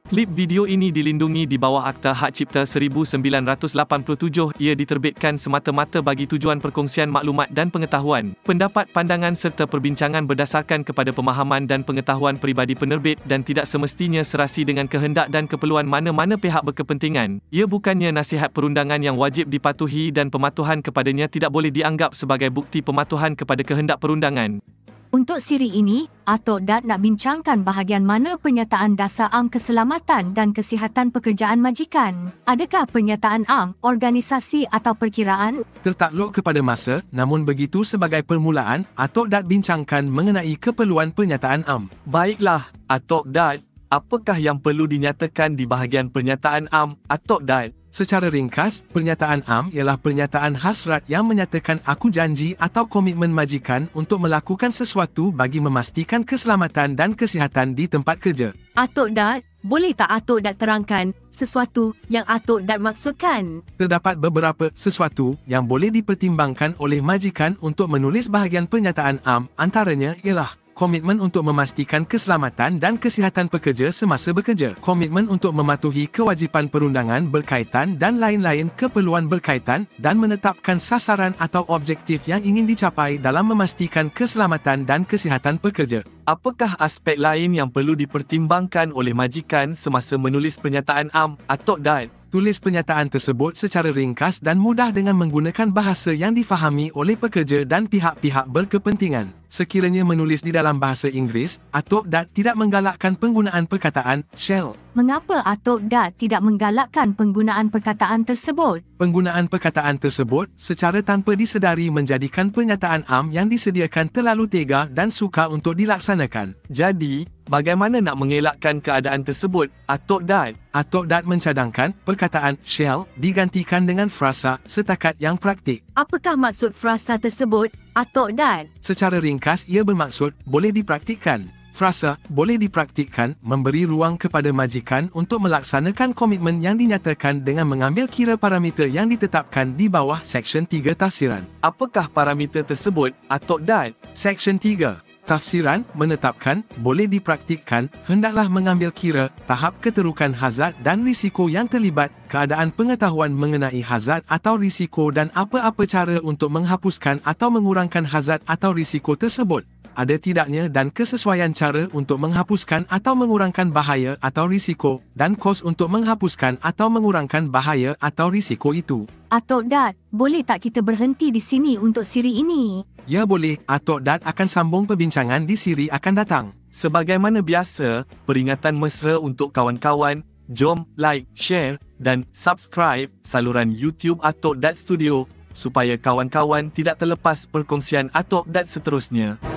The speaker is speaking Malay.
Klip video ini dilindungi di bawah Akta Hak Cipta 1987. Ia diterbitkan semata-mata bagi tujuan perkongsian maklumat dan pengetahuan, pendapat, pandangan serta perbincangan berdasarkan kepada pemahaman dan pengetahuan peribadi penerbit dan tidak semestinya serasi dengan kehendak dan keperluan mana-mana pihak berkepentingan. Ia bukannya nasihat perundangan yang wajib dipatuhi dan pematuhan kepadanya tidak boleh dianggap sebagai bukti pematuhan kepada kehendak perundangan. Untuk siri ini, Atok Dat nak bincangkan bahagian mana pernyataan dasar am keselamatan dan kesihatan pekerjaan majikan. Adakah pernyataan am, organisasi atau perkiraan? Tertakluk kepada masa, namun begitu sebagai permulaan, Atok Dat bincangkan mengenai keperluan pernyataan am. Baiklah, Atok Dat, apakah yang perlu dinyatakan di bahagian pernyataan am, Atok Dat? Secara ringkas, pernyataan am ialah pernyataan hasrat yang menyatakan aku janji atau komitmen majikan untuk melakukan sesuatu bagi memastikan keselamatan dan kesihatan di tempat kerja. Atok Dat, boleh tak Atok Dat terangkan sesuatu yang Atok Dat maksudkan? Terdapat beberapa sesuatu yang boleh dipertimbangkan oleh majikan untuk menulis bahagian pernyataan am, antaranya ialah komitmen untuk memastikan keselamatan dan kesihatan pekerja semasa bekerja, komitmen untuk mematuhi kewajipan perundangan berkaitan dan lain-lain keperluan berkaitan dan menetapkan sasaran atau objektif yang ingin dicapai dalam memastikan keselamatan dan kesihatan pekerja. Apakah aspek lain yang perlu dipertimbangkan oleh majikan semasa menulis pernyataan am, Atok Dat? Tulis pernyataan tersebut secara ringkas dan mudah dengan menggunakan bahasa yang difahami oleh pekerja dan pihak-pihak berkepentingan. Sekiranya menulis di dalam bahasa Inggeris, Atok Dat tidak menggalakkan penggunaan perkataan shall. Mengapa Atok Dat tidak menggalakkan penggunaan perkataan tersebut? Penggunaan perkataan tersebut secara tanpa disedari menjadikan pernyataan am yang disediakan terlalu tega dan sukar untuk dilaksanakan. Jadi, bagaimana nak mengelakkan keadaan tersebut, Atok Dat? Atok Dat mencadangkan perkataan shall digantikan dengan frasa setakat yang praktik. Apakah maksud frasa tersebut, Atok Dat? Secara ringkas, ia bermaksud boleh dipraktikkan. Frasa boleh dipraktikkan memberi ruang kepada majikan untuk melaksanakan komitmen yang dinyatakan dengan mengambil kira parameter yang ditetapkan di bawah Seksyen 3 Tafsiran. Apakah parameter tersebut, Atok Dat? Seksyen 3 Tafsiran menetapkan boleh dipraktikkan hendaklah mengambil kira tahap keterukan hazard dan risiko yang terlibat, keadaan pengetahuan mengenai hazard atau risiko dan apa-apa cara untuk menghapuskan atau mengurangkan hazard atau risiko tersebut. Ada tidaknya dan kesesuaian cara untuk menghapuskan atau mengurangkan bahaya atau risiko dan kos untuk menghapuskan atau mengurangkan bahaya atau risiko itu. Atok Dat, boleh tak kita berhenti di sini untuk siri ini? Ya boleh, Atok Dat akan sambung perbincangan di siri akan datang. Sebagaimana biasa, peringatan mesra untuk kawan-kawan, jom like, share dan subscribe saluran YouTube Atok Dat Studio supaya kawan-kawan tidak terlepas perkongsian Atok Dat seterusnya.